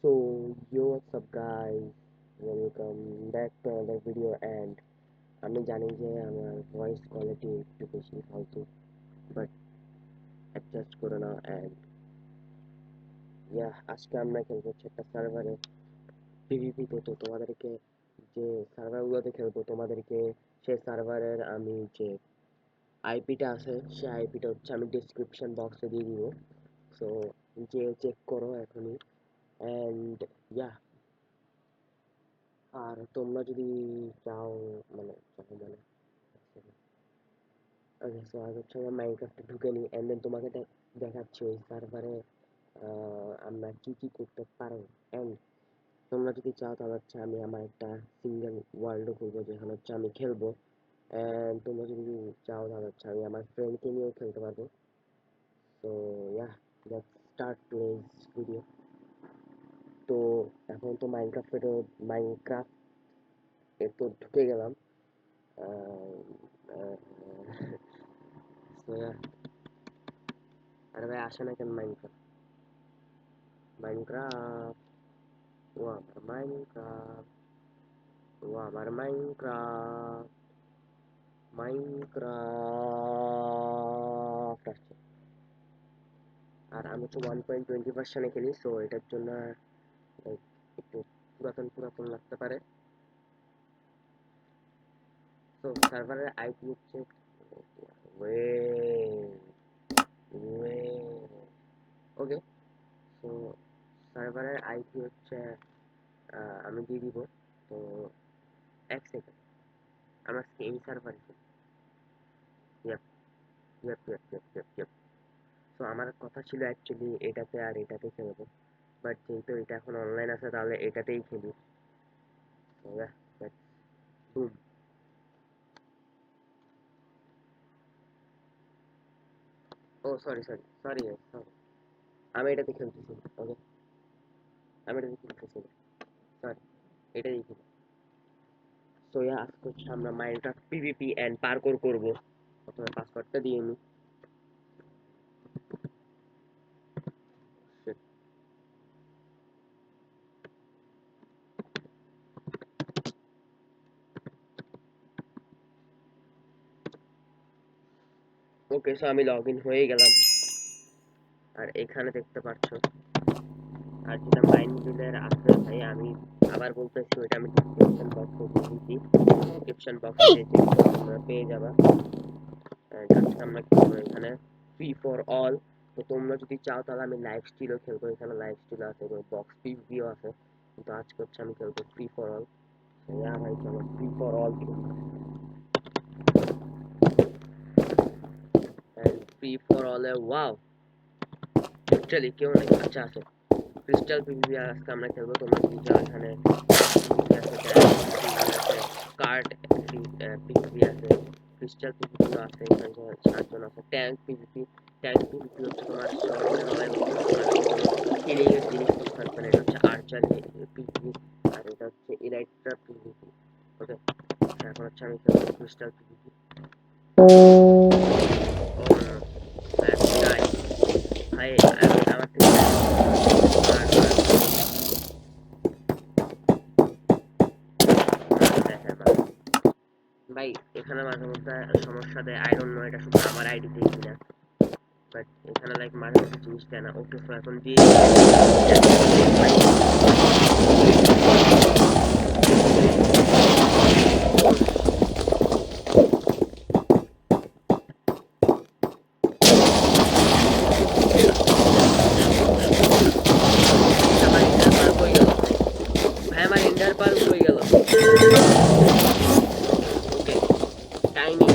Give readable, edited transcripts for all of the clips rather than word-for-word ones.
So, yo, what's up guys? Welcome back to another video and আমি জানি যে আমার ভয়েস কোয়ালিটি একটু বেশি ফালতু বাট অ্যাডজাস্ট করে নাও অ্যান্ড আজকে আমরা খেলবো হচ্ছে একটা সার্ভারে পিভিপিতে। তো তোমাদেরকে যে সার্ভারগুলোতে খেলবো তোমাদেরকে সেই সার্ভারের আমি যে আইপিটা আছে সেই আইপিটা হচ্ছে আমি ডিসক্রিপশন বক্সে দিয়ে দিব। সো যে চেক করো এখনই অ্যান্ড ইয়া আর তোমরা যদি চাও মানে ওকে। সো আগে হচ্ছে আমরা মাইনক্রাফটে ঢুকে নিই অ্যান্ড দেন তোমাকে দেখাচ্ছি ওই সার্ভারে আমরা কি কি করতে পারবো। অ্যান্ড তোমরা যদি চাও তাহলে হচ্ছে আমি আমার একটা সিঙ্গেল ওয়ার্ল্ডও করবো যেখানে হচ্ছে আমি খেলবো। অ্যান্ড তোমরা যদি চাও তাহলে হচ্ছে আমি আমার ফ্রেন্ডকে নিয়েও খেলতে পারবো। So let's start today's video. তো এখন তো মাইনক্রাফট এ তো ঢুকে গেলাম। সো আরে ভাই আসে না কেন মাইনক্রাফট? মাইনক্রাফট ও আমার মাইনক্রাফট ও আমার মাইনক্রাফট মাইনক্রাফট আসছে। আর আমি তো 1.20 ভার্সনে খেলি, সো এটার জন্য like একটু পুরাতন পুরাতন লাগতে পারে। তো সার্ভারের আইপি হচ্ছে ওয়ে ওয়ে ওকে। সো সার্ভারের আইপি হচ্ছে আমি দিয়ে দিব। তো এক সেকেন্ড, আমরা এই সার্ভারে ইয়াপ ইয়াপ ইয়াপ ইয়াপ ইয়াপ ইয়াপ। সো আমার কথা ছিল অ্যাকচুয়ালি এটাতে আর এটাতে খেলবো, বাট যেহেতু এটা এখন অনলাইন আছে তাহলে এটাতেই খেলি। So boom. ও সরি সরি সরি সরি, আমি এটাতে খেলতেছি। ওকে, আমি এটাতে খেলতেছি, সরি, এটাই খেলি। সো আজকে হচ্ছে আমরা মাইনক্রাফট পিভিপি এন্ড পার্কোর করব। প্রথমে পাসওয়ার্ডটা দিয়ে নিই। ওকে, সো আমি লগ ইন হয়ে গেলাম। আর এখানে দেখতে পাচ্ছ আর যেটা মাইন বিলের আছে ভাই, আমি আবার বলতেছি ওইটা আমি ডিসক্রিপশন বক্সে দিয়ে দিচ্ছি। ডিসক্রিপশন বক্সে যে তোমরা পেয়ে যাবা। আজকে আমরা খেলবো এখানে ফ্রি ফর অল। তো তোমরা যদি চাও তাহলে আমি লাইভ স্টিলও খেলবো, এখানে লাইভ স্টিল আছে এবং বক্স পিভিও আছে, কিন্তু আজকে হচ্ছে আমি খেলবো ফ্রি ফর অল। ভাই চলো ফ্রি ফর অল খেলি। Free for all A wow literally কেউ নেই, আচ্ছা আছে ক্রিস্টাল পিভিপি আজকে আমরা খেলবো। তোমরা যদি চাও এখানে কার্ড পিভিপি আছে, ক্রিস্টাল পিভিপি আছে, এখানে 7 জন আছে। ট্যাঙ্ক পিভিপি, ট্যাঙ্ক পিভিপি হচ্ছে তোমার কিলিং এর জিনিসপত্র থাকবে না, এটা হচ্ছে আর্চার পিভিপি আর এটা হচ্ছে ইলাইট্রা পিভিপি। ওকে, এখন হচ্ছে আমি খেলবো ক্রিস্টাল পিভিপি। ভাই আমার থেকে ভাই এখানে মাঝে মধ্যে সমস্যা দেয়, আই ডোন্ট নো এটা শুধু আমার আইডিতেই কিনা, বাট এখানে লাইক মাঝে মধ্যে জিনিস দেয় না। ওকে, সো এখন দিয়ে ভাই আমার ইন্টার পাল হয়ে গেল। ওকে, টাইমিং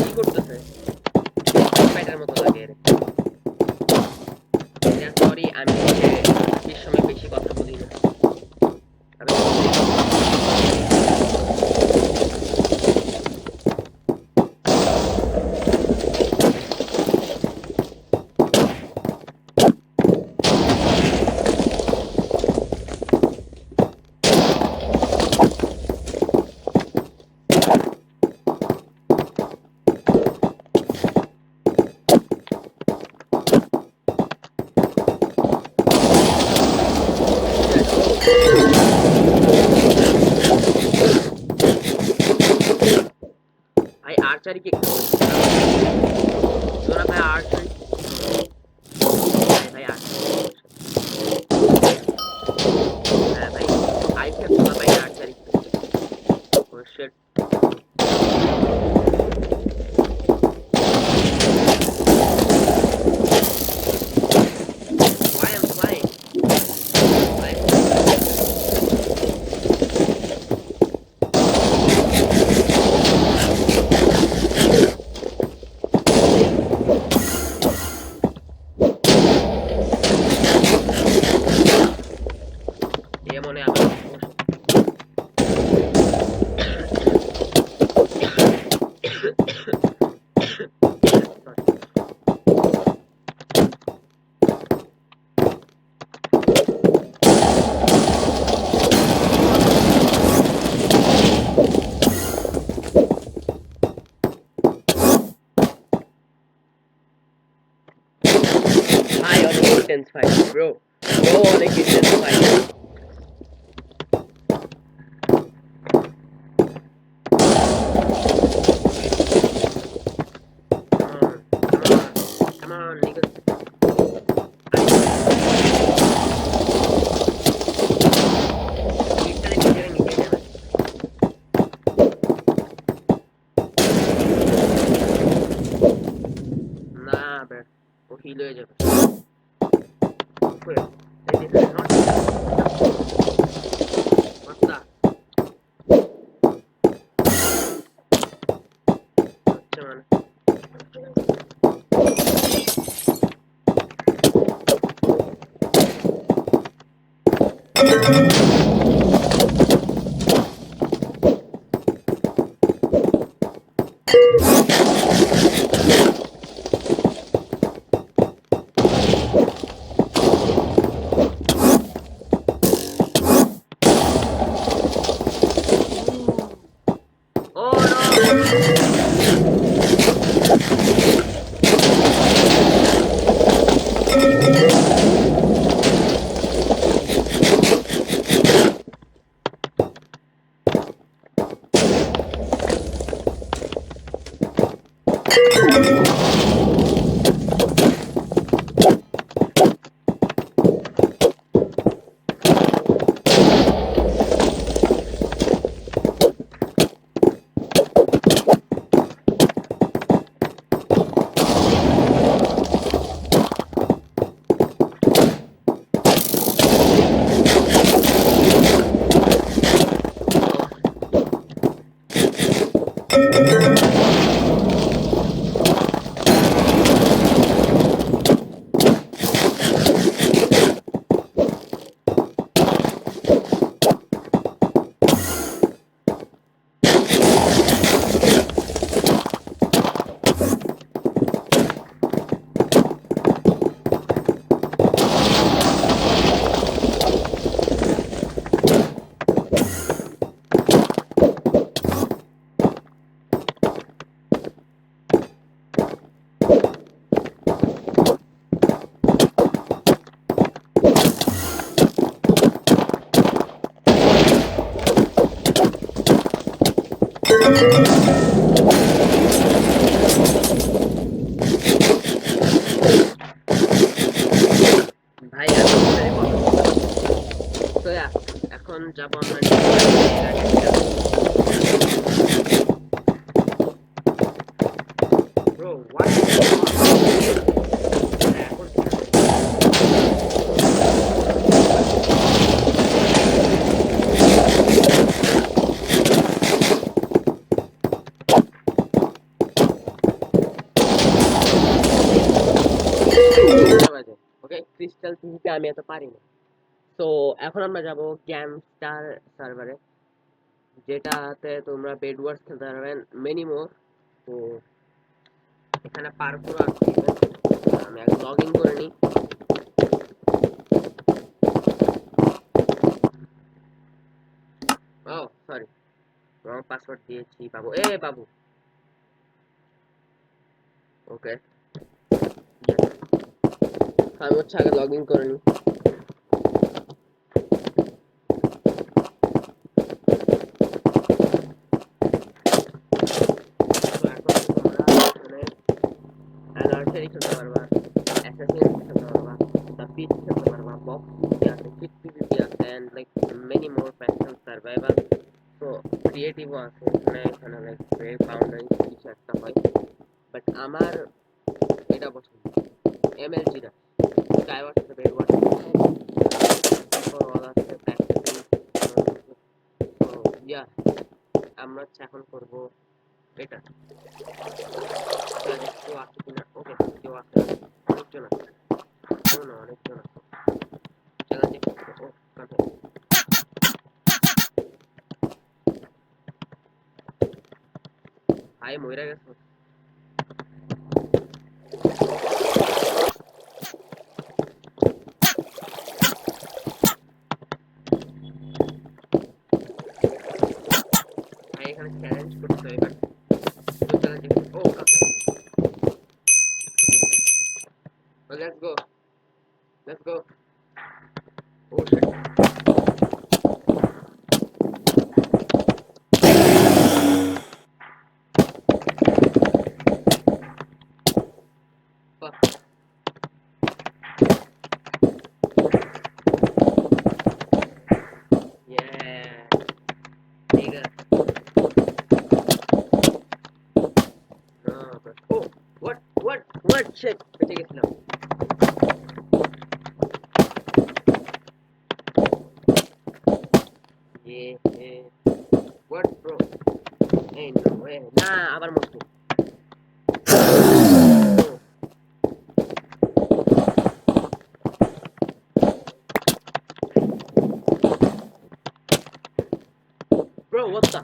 কি করতেছে ব্যাটার মতো লাগে। সরি, আমি বেশির সময় বেশি কথা বলি না। intense fight, bro. অনেক intense fight. Come on, niggas. Nah, bro. O heal হয়ে যাবে। Wait, this is not. What's that? আচ্ছা মানে। Oh ভাই তো এখন যাব আমরা ব্রো ওকে ক্রিস্টাল টিভিতে আমি এত পারি না। তো এখন আমরা যাব গ্যাংস্টার সার্ভারে, যেটাতে তোমরা বেড ওয়ার্স খেলতে পারবেন মেনি মোর। তো এখানে পার্কুর আছে, আমি আগে লগ ইন করে নিই। ও সরি, রং পাসওয়ার্ড দিয়েছি বাবু। বাবু ওকে, আমি হচ্ছে আগে লগ ইন করে নিই। অ্যানার্সারি খেলতে পারবা, অ্যাসাসিন খেলতে পারবা, দ্য পিচ খেলতে পারবা, box P V, kit P V, and like many more passion survival. তো ক্রিয়েটিভও আছে এখানে লাইক ব্রেক বাউন্ডারি কিছু একটা হয়, বাট আমার এটা পছন্দ এমএলজি রা স্কাইওয়ার্ড আছে, বেড ওয়ার্ড আছে, প্র্যাকটিসিং। তো ইয়া আমরা এখন করব এটা। কেউ আছে কিনা? ওকে, কেউ আছে, অনেকজন আছে, অনেকজন আছে। চ্যালেঞ্জিং ও কাঁধে ভাই মইরা গেছে। ভাই এখানে চ্যালেঞ্জ করতে এবার চ্যালেঞ্জিং ও কাঁধে। Let's go. Let's go. Oh shit. Fuck. Yeah. Nigga. No, bro. Oh, what? Shit. বেঁচে গেছিলাম। Yeah. What, bro? Hey, no way. Nah, আবার মরছি। Oh, bro, what the?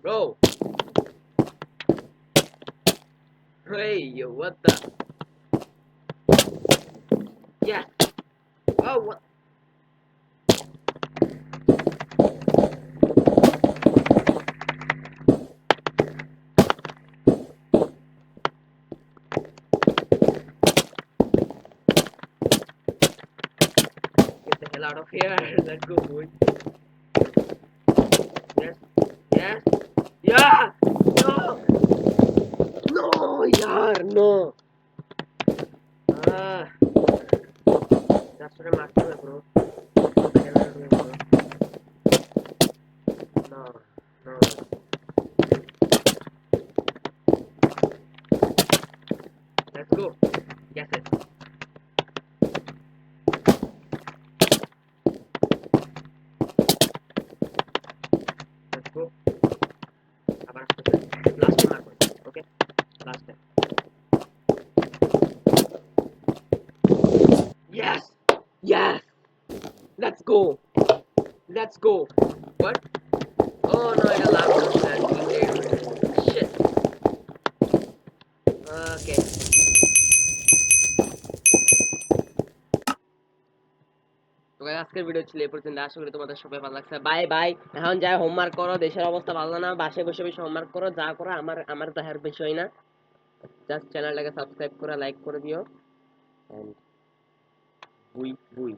Bro. Hey, yo, what the? Yeah. Oh, what? Get the hell out of here. Let's go, boy. Yes. Yes. Yeah. No. No, yaar, no. Ah. That's what I'm after, bro. What the hell are you doing, bro? No. No. Let's go. Yes, it. Let's go. আবার আসতেছে। Last time মারবো। Okay? Last time. Yes! Yes! Let's go! Let's go! What? Oh no, I got last man. Shit. Okay. তো guys, আজকের video ছিল এই পর্যন্ত। আশা করি তোমাদের সবাই ভালো লাগছে। Bye bye. এখন যাই হোমওয়ার্ক করো। দেশের অবস্থা ভালো না। বাসায় বসে বসে হোমওয়ার্ক করো। যা করো আমার দেখার বিষয় না। জাস্ট চ্যানেলটাকে সাবস্ক্রাইব করে লাইক করে দিও। And বুই বুই।